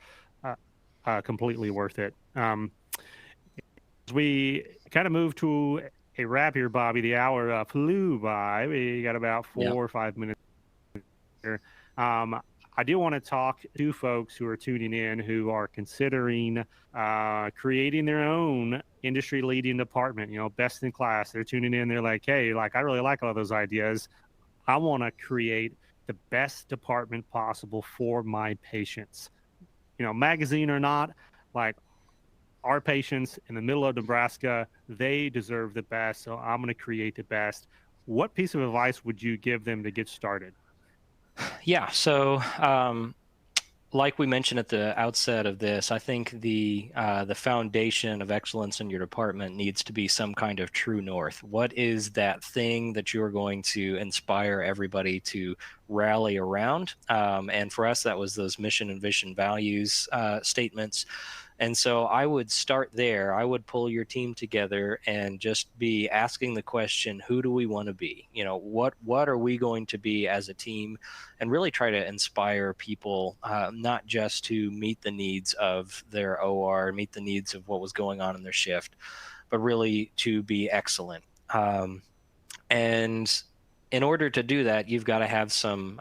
Completely worth it. As we kind of move to a wrap here, Bobby, the hour flew by. We got about 4 or 5 minutes here. I do want to talk to folks who are tuning in who are considering creating their own industry-leading department, best in class. They're tuning in. They're like, hey, I really like all those ideas. I want to create the best department possible for my patients. Magazine or not, our patients in the middle of Nebraska, they deserve the best. So I'm going to create the best. What piece of advice would you give them to get started? Yeah. So, like we mentioned at the outset of this, I think the foundation of excellence in your department needs to be some kind of true north. What is that thing that you're going to inspire everybody to rally around? And for us, that was those mission and vision values statements. And so I would start there. I would pull your team together and just be asking the question, who do we want to be? What are we going to be as a team? And really try to inspire people, not just to meet the needs of their OR, meet the needs of what was going on in their shift, but really to be excellent. And in order to do that, you've got to have some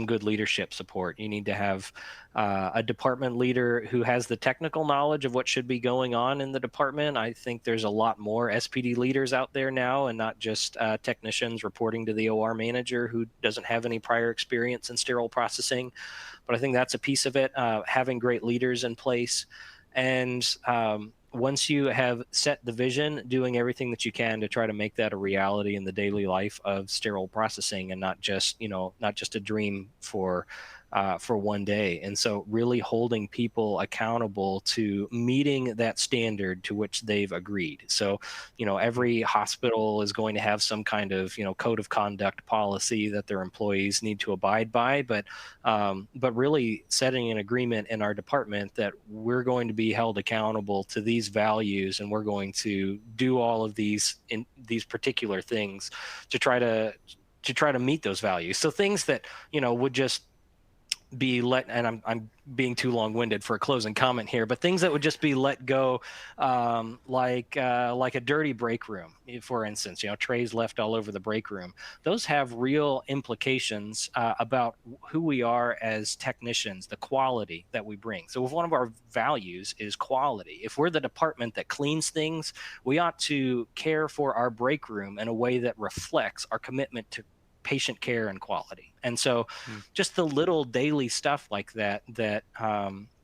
good leadership support. You need to have a department leader who has the technical knowledge of what should be going on in the department. I think there's a lot more SPD leaders out there now, and not just technicians reporting to the OR manager who doesn't have any prior experience in sterile processing. But I think that's a piece of it, having great leaders in place. And once you have set the vision, doing everything that you can to try to make that a reality in the daily life of sterile processing, and not just a dream for one day. And so really holding people accountable to meeting that standard to which they've agreed. So, every hospital is going to have some kind of, code of conduct policy that their employees need to abide by, but really setting an agreement in our department that we're going to be held accountable to these values, and we're going to do all of these particular things to try to meet those values. So things that, would just be and I'm being too long-winded for a closing comment here, but things that would just be let go, like a dirty break room, for instance, trays left all over the break room. Those have real implications about who we are as technicians, the quality that we bring. So if one of our values is quality, if we're the department that cleans things, we ought to care for our break room in a way that reflects our commitment to patient care and quality. And so just the little daily stuff like that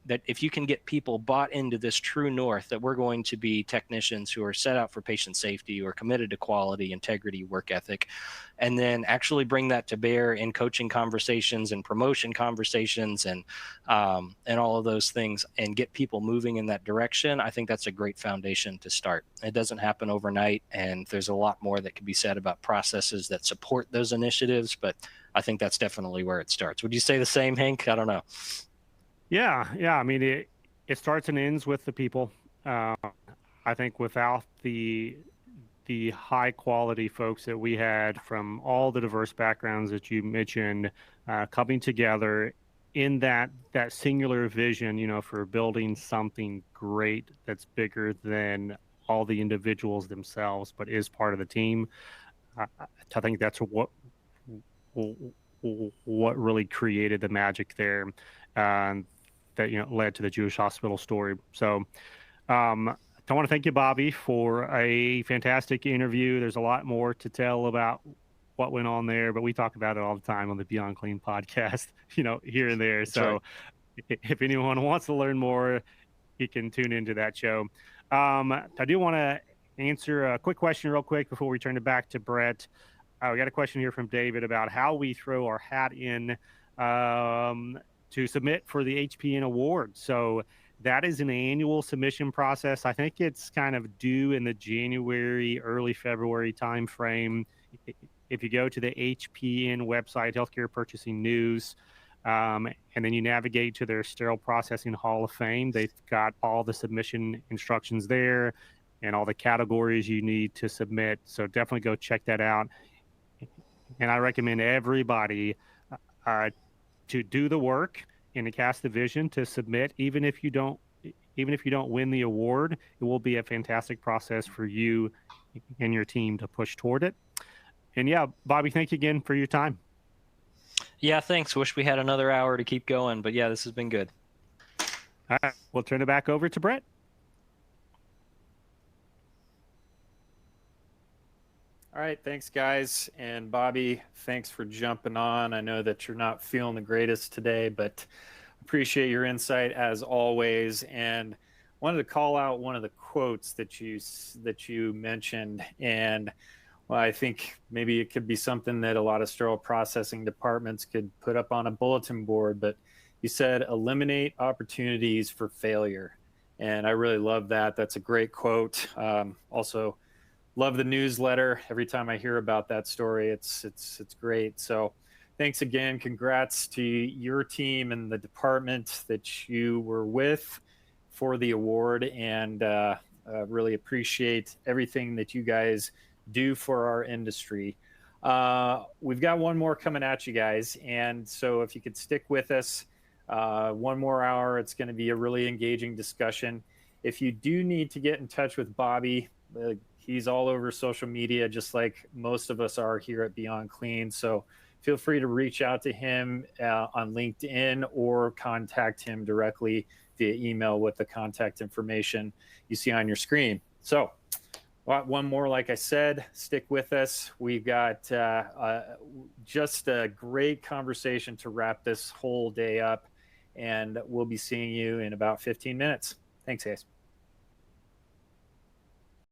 that if you can get people bought into this true north, that we're going to be technicians who are set out for patient safety, who are committed to quality, integrity, work ethic, and then actually bring that to bear in coaching conversations and promotion conversations and all of those things, and get people moving in that direction, I think that's a great foundation to start. It doesn't happen overnight, and there's a lot more that can be said about processes that support those initiatives, but I think that's definitely where it starts. Would you say the same, Hank? I don't know. Yeah. I mean, it starts and ends with the people. I think without the high quality folks that we had from all the diverse backgrounds that you mentioned, coming together in that singular vision, for building something great that's bigger than all the individuals themselves, but is part of the team. I think that's what really created the magic there, that led to the Jewish hospital story. So I want to thank you, Bobby, for a fantastic interview. There's a lot more to tell about what went on there, but we talk about it all the time on the Beyond Clean podcast, here and there. That's so right. If anyone wants to learn more, you can tune into that show. I do want to answer a quick question real quick before we turn it back to Brett. We got a question here from David about how we throw our hat in to submit for the HPN award. So that is an annual submission process. I think it's kind of due in the January, early February timeframe. If you go to the HPN website, Healthcare Purchasing News, and then you navigate to their Sterile Processing Hall of Fame, they've got all the submission instructions there and all the categories you need to submit. So definitely go check that out. And I recommend everybody to do the work and to cast the vision to submit. Even if you don't win the award, it will be a fantastic process for you and your team to push toward it. And yeah, Bobby, thank you again for your time. Yeah, thanks. Wish we had another hour to keep going, but yeah, this has been good. All right, we'll turn it back over to Brett. All right, thanks, guys. And Bobby, thanks for jumping on. I know that you're not feeling the greatest today, but appreciate your insight as always. And wanted to call out one of the quotes that you mentioned. And well, I think maybe it could be something that a lot of sterile processing departments could put up on a bulletin board. But you said, eliminate opportunities for failure. And I really love that. That's a great quote. Also, love the newsletter. Every time I hear about that story, it's great. So thanks again. Congrats to your team and the department that you were with for the award, and really appreciate everything that you guys do for our industry. We've got one more coming at you guys, and so if you could stick with us one more hour, it's going to be a really engaging discussion. If you do need to get in touch with Bobby, he's all over social media, just like most of us are here at Beyond Clean. So feel free to reach out to him on LinkedIn or contact him directly via email with the contact information you see on your screen. So one more, like I said, stick with us. We've got just a great conversation to wrap this whole day up, and we'll be seeing you in about 15 minutes. Thanks, guys.